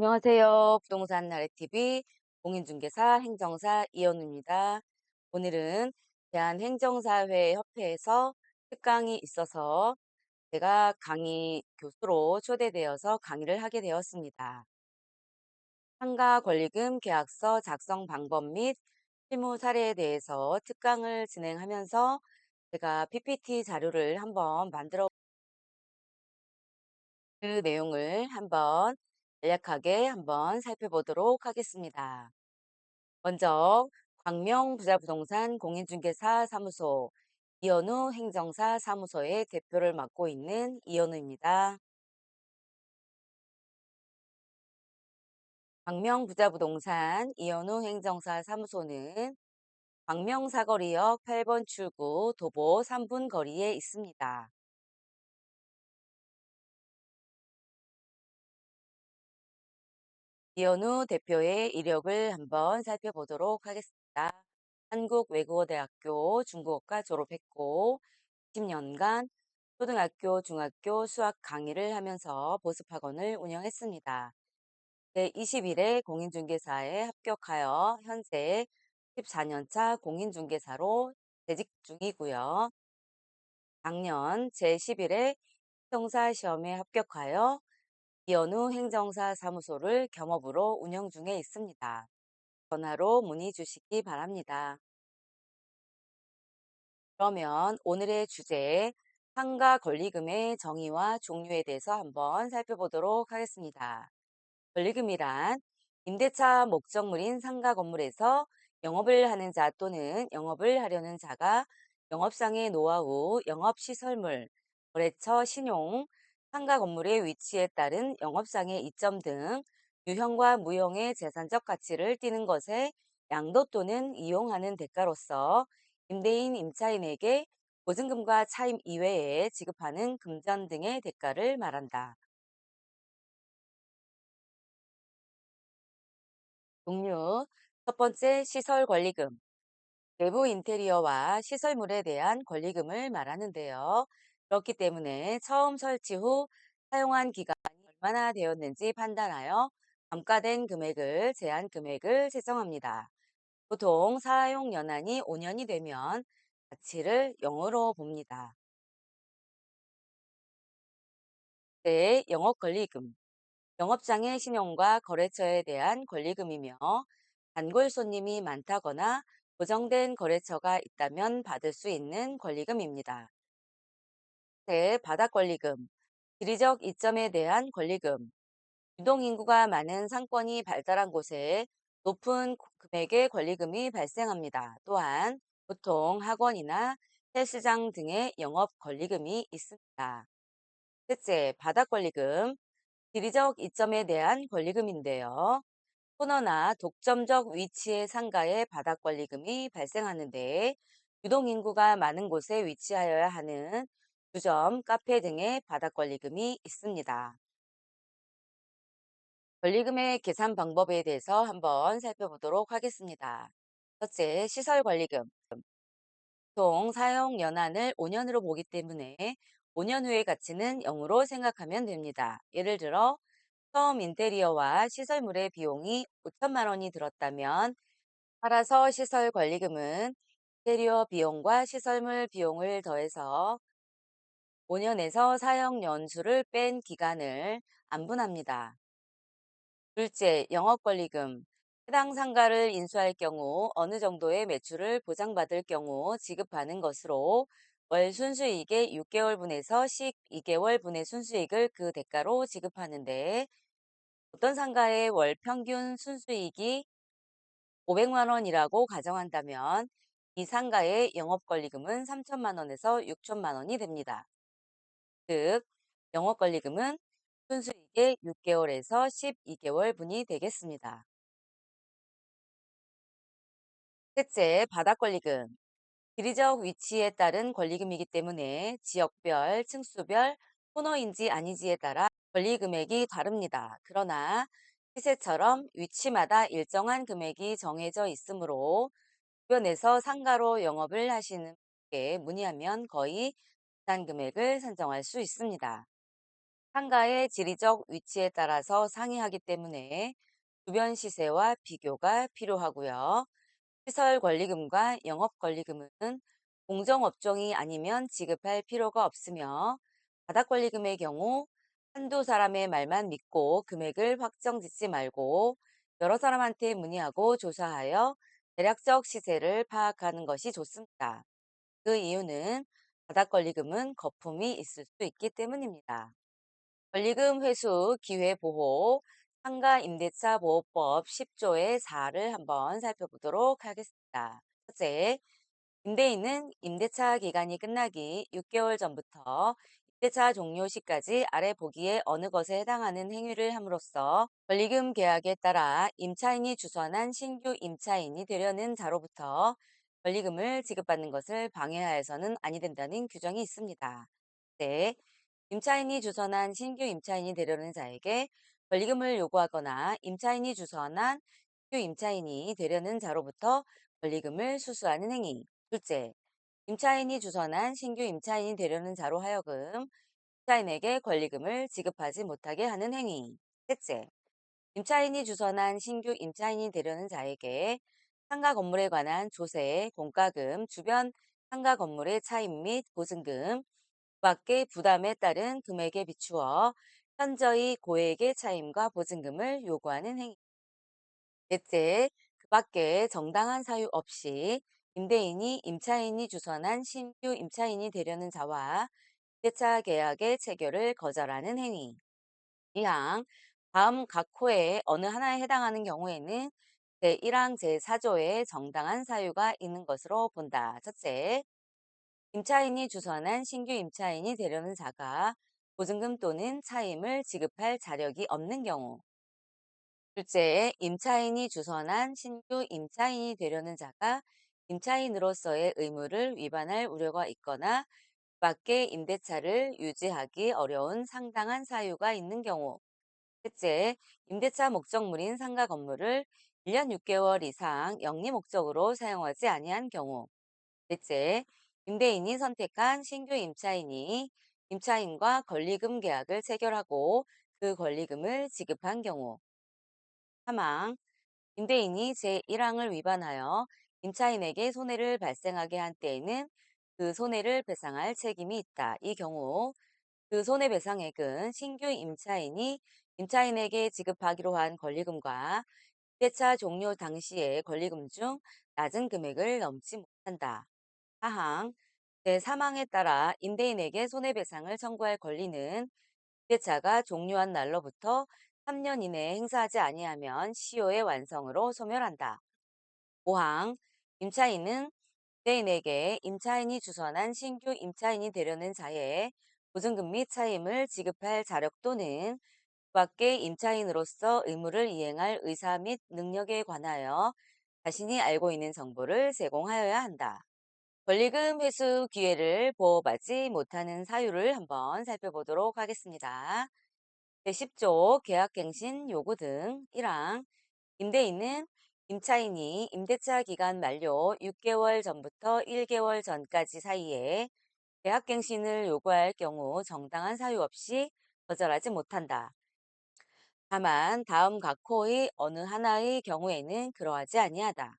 안녕하세요. 부동산 나래TV 공인중개사 행정사 이현우입니다. 오늘은 대한행정사회협회에서 특강이 있어서 제가 강의 교수로 초대되어서 강의를 하게 되었습니다. 상가 권리금 계약서 작성 방법 및 실무 사례에 대해서 특강을 진행하면서 제가 PPT 자료를 한번 만들어 그 내용을 간략하게 한번 살펴보도록 하겠습니다. 먼저 광명부자부동산 공인중개사 사무소 이현우 행정사 사무소의 대표를 맡고 있는 이현우입니다. 광명부자부동산 이현우 행정사 사무소는 광명사거리역 8번 출구 도보 3분 거리에 있습니다. 이현우 대표의 이력을 한번 살펴보도록 하겠습니다. 한국외국어대학교 중국어과 졸업했고 10년간 초등학교, 중학교 수학 강의를 하면서 보습학원을 운영했습니다. 제21회 공인중개사에 합격하여 현재 14년차 공인중개사로 재직 중이고요. 작년 제11회 행정사 시험에 합격하여 이현우 행정사 사무소를 겸업으로 운영 중에 있습니다. 전화로 문의 주시기 바랍니다. 그러면 오늘의 주제 상가 권리금의 정의와 종류에 대해서 한번 살펴보도록 하겠습니다. 권리금이란 임대차 목적물인 상가 건물에서 영업을 하는 자 또는 영업을 하려는 자가 영업상의 노하우, 영업시설물, 거래처 신용, 상가 건물의 위치에 따른 영업상의 이점 등 유형과 무형의 재산적 가치를 띠는 것에 양도 또는 이용하는 대가로서 임대인, 임차인에게 보증금과 차임 이외에 지급하는 금전 등의 대가를 말한다. 종류 첫 번째 시설 권리금. 내부 인테리어와 시설물에 대한 권리금을 말하는데요. 그렇기 때문에 처음 설치 후 사용한 기간이 얼마나 되었는지 판단하여 감가된 금액을 제한 금액을 책정합니다. 보통 사용 연한이 5년이 되면 가치를 0으로 봅니다. 네, 영업 권리금. 영업장의 신용과 거래처에 대한 권리금이며 단골 손님이 많다거나 고정된 거래처가 있다면 받을 수 있는 권리금입니다. 세, 바닥 권리금. 지리적 이점에 대한 권리금. 유동인구가 많은 상권이 발달한 곳에 높은 금액의 권리금이 발생합니다. 또한 보통 학원이나 헬스장 등의 영업 권리금이 있습니다. 셋째, 바닥 권리금. 지리적 이점에 대한 권리금인데요. 코너나 독점적 위치의 상가에 바닥 권리금이 발생하는데 유동인구가 많은 곳에 위치하여야 하는 주점, 카페 등의 바닥 권리금이 있습니다. 권리금의 계산 방법에 대해서 한번 살펴보도록 하겠습니다. 첫째, 시설 권리금. 보통 사용 연한을 5년으로 보기 때문에 5년 후의 가치는 0으로 생각하면 됩니다. 예를 들어 처음 인테리어와 시설물의 비용이 5천만 원이 들었다면 따라서 시설 권리금은 인테리어 비용과 시설물 비용을 더해서 5년에서 사용 연수를 뺀 기간을 안분합니다. 둘째, 영업 권리금. 해당 상가를 인수할 경우 어느 정도의 매출을 보장받을 경우 지급하는 것으로 월 순수익의 6개월분에서 12개월분의 순수익을 그 대가로 지급하는데 어떤 상가의 월 평균 순수익이 500만 원이라고 가정한다면 이 상가의 영업권리금은 3천만 원에서 6천만 원이 됩니다. 즉, 영업권리금은 순수익의 6개월에서 12개월 분이 되겠습니다. 셋째, 바닥권리금. 지리적 위치에 따른 권리금이기 때문에 지역별, 층수별, 코너인지 아니지에 따라 권리 금액이 다릅니다. 그러나 시세처럼 위치마다 일정한 금액이 정해져 있으므로 주변에서 상가로 영업을 하시는 분께 문의하면 거의 비슷한 금액을 산정할 수 있습니다. 상가의 지리적 위치에 따라서 상이하기 때문에 주변 시세와 비교가 필요하고요. 시설 권리금과 영업 권리금은 공정업종이 아니면 지급할 필요가 없으며, 바닥 권리금의 경우 한두 사람의 말만 믿고 금액을 확정 짓지 말고 여러 사람한테 문의하고 조사하여 대략적 시세를 파악하는 것이 좋습니다. 그 이유는 바닥 권리금은 거품이 있을 수 있기 때문입니다. 권리금 회수 기회 보호 상가 임대차 보호법 10조의 4를 한번 살펴보도록 하겠습니다. 첫째, 임대인은 임대차 기간이 끝나기 6개월 전부터 임대차 종료 시까지 아래 보기에 어느 것에 해당하는 행위를 함으로써 권리금 계약에 따라 임차인이 주선한 신규 임차인이 되려는 자로부터 권리금을 지급받는 것을 방해하여서는 아니 된다는 규정이 있습니다. 네, 임차인이 주선한 신규 임차인이 되려는 자에게 권리금을 요구하거나 임차인이 주선한 신규 임차인이 되려는 자로부터 권리금을 수수하는 행위. 둘째, 임차인이 주선한 신규 임차인이 되려는 자로 하여금 임차인에게 권리금을 지급하지 못하게 하는 행위. 셋째, 임차인이 주선한 신규 임차인이 되려는 자에게 상가 건물에 관한 조세, 공과금, 주변 상가 건물의 차입 및 보증금, 그 밖의 부담에 따른 금액에 비추어 현저히 고액의 차임과 보증금을 요구하는 행위. 넷째, 그 밖에 정당한 사유 없이 임대인이 임차인이 주선한 신규 임차인이 되려는 자와 임대차 계약의 체결을 거절하는 행위. 이항, 다음 각 호의 어느 하나에 해당하는 경우에는 제1항 제4조에 정당한 사유가 있는 것으로 본다. 첫째, 임차인이 주선한 신규 임차인이 되려는 자가 보증금 또는 차임을 지급할 자력이 없는 경우. 둘째, 임차인이 주선한 신규 임차인이 되려는 자가 임차인으로서의 의무를 위반할 우려가 있거나 밖의 임대차를 유지하기 어려운 상당한 사유가 있는 경우. 셋째, 임대차 목적물인 상가 건물을 1년 6개월 이상 영리 목적으로 사용하지 아니한 경우. 넷째, 임대인이 선택한 신규 임차인이 임차인과 권리금 계약을 체결하고 그 권리금을 지급한 경우. 사망, 임대인이 제1항을 위반하여 임차인에게 손해를 발생하게 한 때에는 그 손해를 배상할 책임이 있다. 이 경우 그 손해배상액은 신규 임차인이 임차인에게 지급하기로 한 권리금과 임대차 종료 당시의 권리금 중 낮은 금액을 넘지 못한다. 하항, 제3항에 따라 임대인에게 손해배상을 청구할 권리는 임대차가 종료한 날로부터 3년 이내에 행사하지 아니하면 시효의 완성으로 소멸한다. 5항, 임차인은 임대인에게 임차인이 주선한 신규 임차인이 되려는 자의 보증금 및 차임을 지급할 자력 또는 그 밖의 임차인으로서 의무를 이행할 의사 및 능력에 관하여 자신이 알고 있는 정보를 제공하여야 한다. 권리금 회수 기회를 보호받지 못하는 사유를 한번 살펴보도록 하겠습니다. 제10조 계약갱신 요구 등 1항 임대인은 임차인이 임대차 기간 만료 6개월 전부터 1개월 전까지 사이에 계약갱신을 요구할 경우 정당한 사유 없이 거절하지 못한다. 다만 다음 각 호의 어느 하나의 경우에는 그러하지 아니하다.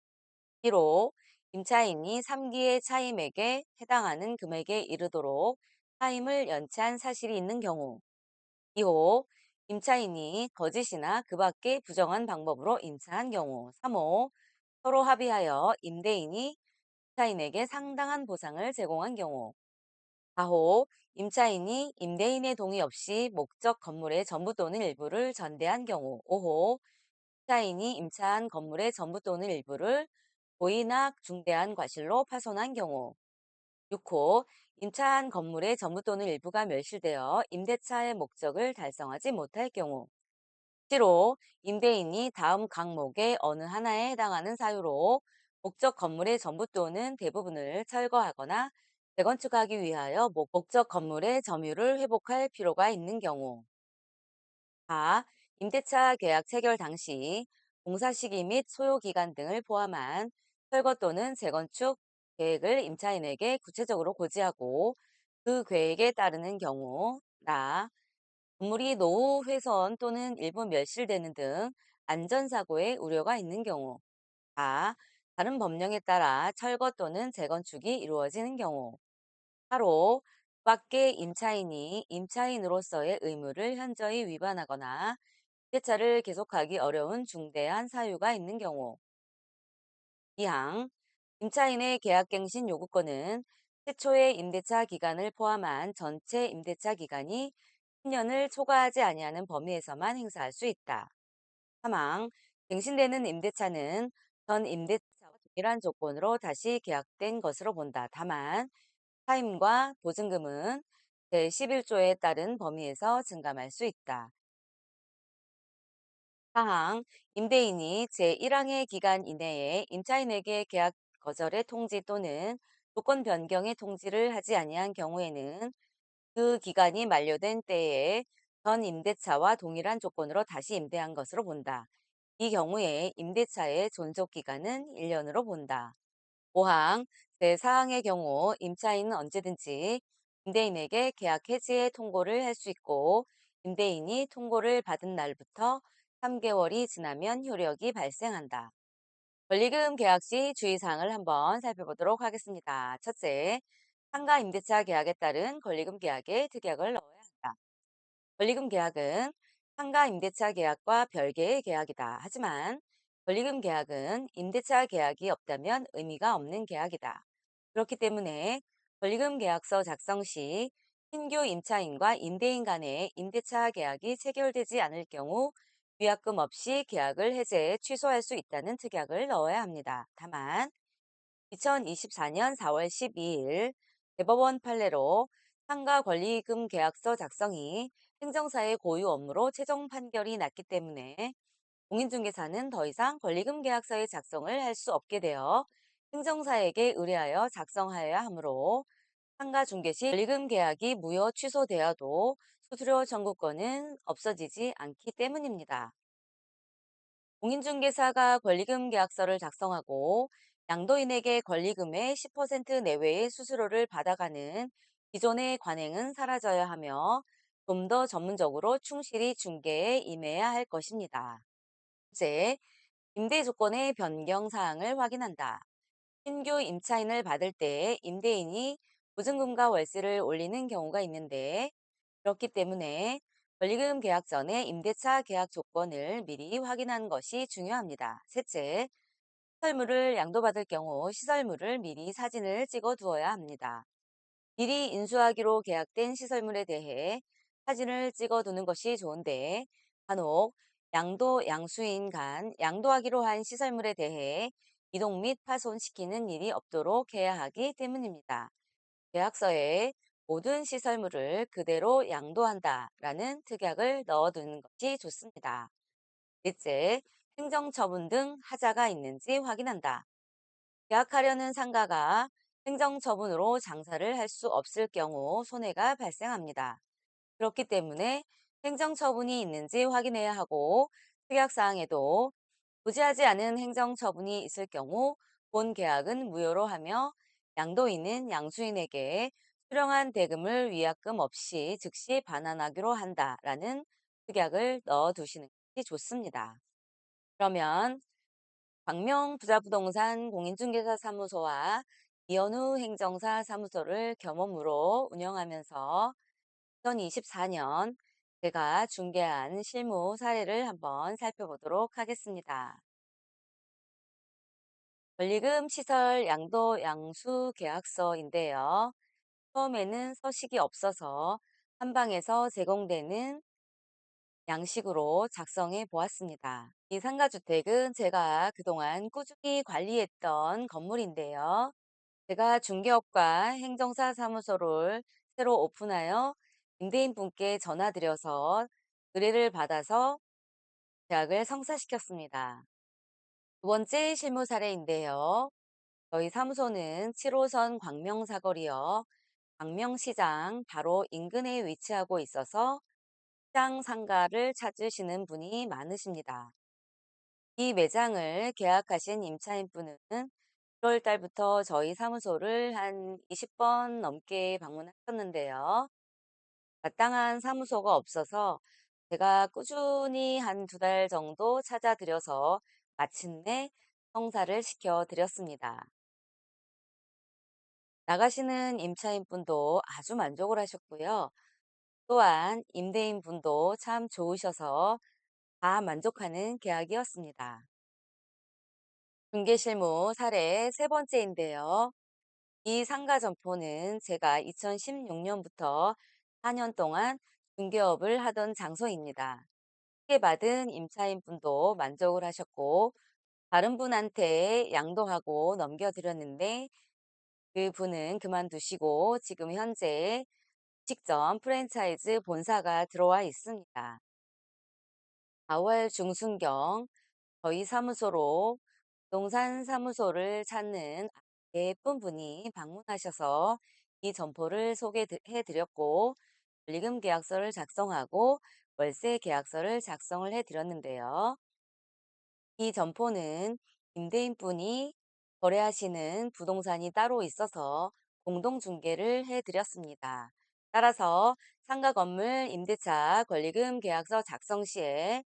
1호 임차인이 3기의 차임액에 해당하는 금액에 이르도록 차임을 연체한 사실이 있는 경우. 2호 임차인이 거짓이나 그 밖의 부정한 방법으로 임차한 경우. 3호 서로 합의하여 임대인이 임차인에게 상당한 보상을 제공한 경우. 4호 임차인이 임대인의 동의 없이 목적 건물의 전부 또는 일부를 전대한 경우. 5호 임차인이 임차한 건물의 전부 또는 일부를 고의나 중대한 과실로 파손한 경우. 6호 임차한 건물의 전부 또는 일부가 멸실되어 임대차의 목적을 달성하지 못할 경우. 7호 임대인이 다음 항목의 어느 하나에 해당하는 사유로 목적 건물의 전부 또는 대부분을 철거하거나 재건축하기 위하여 목적 건물의 점유를 회복할 필요가 있는 경우. 4. 임대차 계약 체결 당시 공사 시기 및 소요 기간 등을 포함한 철거 또는 재건축 계획을 임차인에게 구체적으로 고지하고 그 계획에 따르는 경우. 나. 건물이 노후 훼손 또는 일부 멸실되는 등 안전사고의 우려가 있는 경우, 4. 다른 법령에 따라 철거 또는 재건축이 이루어지는 경우, 8호 밖에 임차인이 임차인으로서의 의무를 현저히 위반하거나 임대차를 계속하기 어려운 중대한 사유가 있는 경우, 이항 임차인의 계약갱신 요구권은 최초의 임대차 기간을 포함한 전체 임대차 기간이 10년을 초과하지 아니하는 범위에서만 행사할 수 있다. 사망 갱신되는 임대차는 전 임대차와 동일한 조건으로 다시 계약된 것으로 본다. 다만 타임과 보증금은 제11조에 따른 범위에서 증감할 수 있다. 사항, 임대인이 제1항의 기간 이내에 임차인에게 계약 거절의 통지 또는 조건 변경의 통지를 하지 아니한 경우에는 그 기간이 만료된 때에 전 임대차와 동일한 조건으로 다시 임대한 것으로 본다. 이 경우에 임대차의 존속 기간은 1년으로 본다. 5항 제4항의 경우 임차인은 언제든지 임대인에게 계약 해지의 통고를 할 수 있고 임대인이 통고를 받은 날부터 3개월이 지나면 효력이 발생한다. 권리금 계약 시 주의사항을 한번 살펴보도록 하겠습니다. 첫째, 상가 임대차 계약에 따른 권리금 계약에 특약을 넣어야 한다. 권리금 계약은 상가 임대차 계약과 별개의 계약이다. 하지만 권리금 계약은 임대차 계약이 없다면 의미가 없는 계약이다. 그렇기 때문에 권리금 계약서 작성 시 신규 임차인과 임대인 간의 임대차 계약이 체결되지 않을 경우 위약금 없이 계약을 해제, 취소할 수 있다는 특약을 넣어야 합니다. 다만 2024년 4월 12일 대법원 판례로 상가 권리금 계약서 작성이 행정사의 고유 업무로 최종 판결이 났기 때문에 공인중개사는 더 이상 권리금 계약서의 작성을 할 수 없게 되어 행정사에게 의뢰하여 작성하여야 하므로 상가 중개 시 권리금 계약이 무효 취소되어도 수수료 청구권은 없어지지 않기 때문입니다. 공인중개사가 권리금 계약서를 작성하고 양도인에게 권리금의 10% 내외의 수수료를 받아가는 기존의 관행은 사라져야 하며 좀 더 전문적으로 충실히 중개에 임해야 할 것입니다. 둘째, 임대 조건의 변경 사항을 확인한다. 신규 임차인을 받을 때 임대인이 보증금과 월세를 올리는 경우가 있는데 그렇기 때문에 권리금 계약 전에 임대차 계약 조건을 미리 확인하는 것이 중요합니다. 셋째, 시설물을 양도받을 경우 시설물을 미리 사진을 찍어 두어야 합니다. 미리 인수하기로 계약된 시설물에 대해 사진을 찍어 두는 것이 좋은데 간혹 양도 양수인 간 양도하기로 한 시설물에 대해 이동 및 파손시키는 일이 없도록 해야 하기 때문입니다. 계약서에 모든 시설물을 그대로 양도한다라는 특약을 넣어두는 것이 좋습니다. 넷째, 행정처분 등 하자가 있는지 확인한다. 계약하려는 상가가 행정처분으로 장사를 할 수 없을 경우 손해가 발생합니다. 그렇기 때문에 행정처분이 있는지 확인해야 하고 특약사항에도 부지하지 않은 행정처분이 있을 경우 본 계약은 무효로 하며 양도인은 양수인에게 수령한 대금을 위약금 없이 즉시 반환하기로 한다라는 특약을 넣어두시는 것이 좋습니다. 그러면 광명부자부동산 공인중개사 사무소와 이현우 행정사 사무소를 겸업으로 운영하면서 2024년 제가 중개한 실무 사례를 한번 살펴보도록 하겠습니다. 권리금 시설 양도 양수 계약서인데요. 처음에는 서식이 없어서 한방에서 제공되는 양식으로 작성해 보았습니다. 이 상가주택은 제가 그동안 꾸준히 관리했던 건물인데요. 제가 중개업과 행정사 사무소를 새로 오픈하여 임대인분께 전화드려서 의뢰를 받아서 계약을 성사시켰습니다. 두 번째 실무 사례인데요. 저희 사무소는 7호선 광명사거리역 광명시장 바로 인근에 위치하고 있어서 시장 상가를 찾으시는 분이 많으십니다. 이 매장을 계약하신 임차인분은 1월 달부터 저희 사무소를 한 20번 넘게 방문하셨는데요. 마땅한 사무소가 없어서 제가 꾸준히 한 두 달 정도 찾아들여서 마침내 성사를 시켜드렸습니다. 나가시는 임차인분도 아주 만족을 하셨고요. 또한 임대인분도 참 좋으셔서 다 만족하는 계약이었습니다. 중개실무 사례 세 번째인데요. 이 상가 점포는 제가 2016년부터 4년 동안 중개업을 하던 장소입니다. 크게 받은 임차인분도 만족을 하셨고 다른 분한테 양도하고 넘겨드렸는데 그분은 그만두시고 지금 현재 직전 프랜차이즈 본사가 들어와 있습니다. 4월 중순경 저희 사무소로 부동산 사무소를 찾는 예쁜 분이 방문하셔서 이 점포를 소개해 드렸고 권리금 계약서를 작성하고 월세 계약서를 작성을 해 드렸는데요. 이 점포는 임대인분이 거래하시는 부동산이 따로 있어서 공동 중개를 해 드렸습니다. 따라서 상가 건물 임대차 권리금 계약서 작성 시에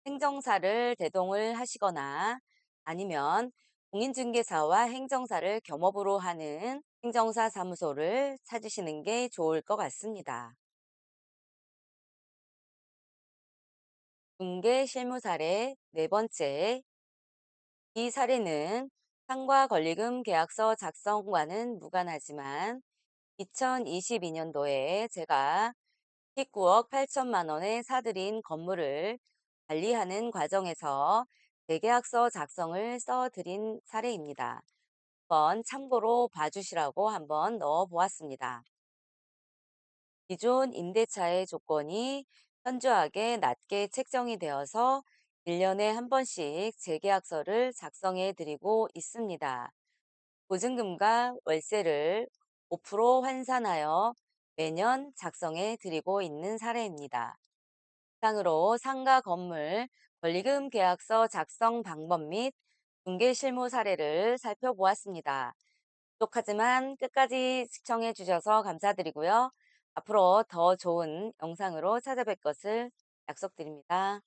행정사를 대동을 하시거나 아니면 공인중개사와 행정사를 겸업으로 하는 행정사 사무소를 찾으시는 게 좋을 것 같습니다. 중개 실무 사례 네 번째, 이 사례는 상과 권리금 계약서 작성과는 무관하지만 2022년도에 제가 19억 8천만 원에 사들인 건물을 관리하는 과정에서 재계약서 작성을 써드린 사례입니다. 한번 참고로 봐주시라고 한번 넣어 보았습니다. 기존 임대차의 조건이 현저하게 낮게 책정이 되어서 1년에 한 번씩 재계약서를 작성해 드리고 있습니다. 보증금과 월세를 5% 환산하여 매년 작성해 드리고 있는 사례입니다. 이상으로 상가 건물 권리금 계약서 작성 방법 및 중개 실무 사례를 살펴보았습니다. 부족하지만 끝까지 시청해 주셔서 감사드리고요. 앞으로 더 좋은 영상으로 찾아뵐 것을 약속드립니다.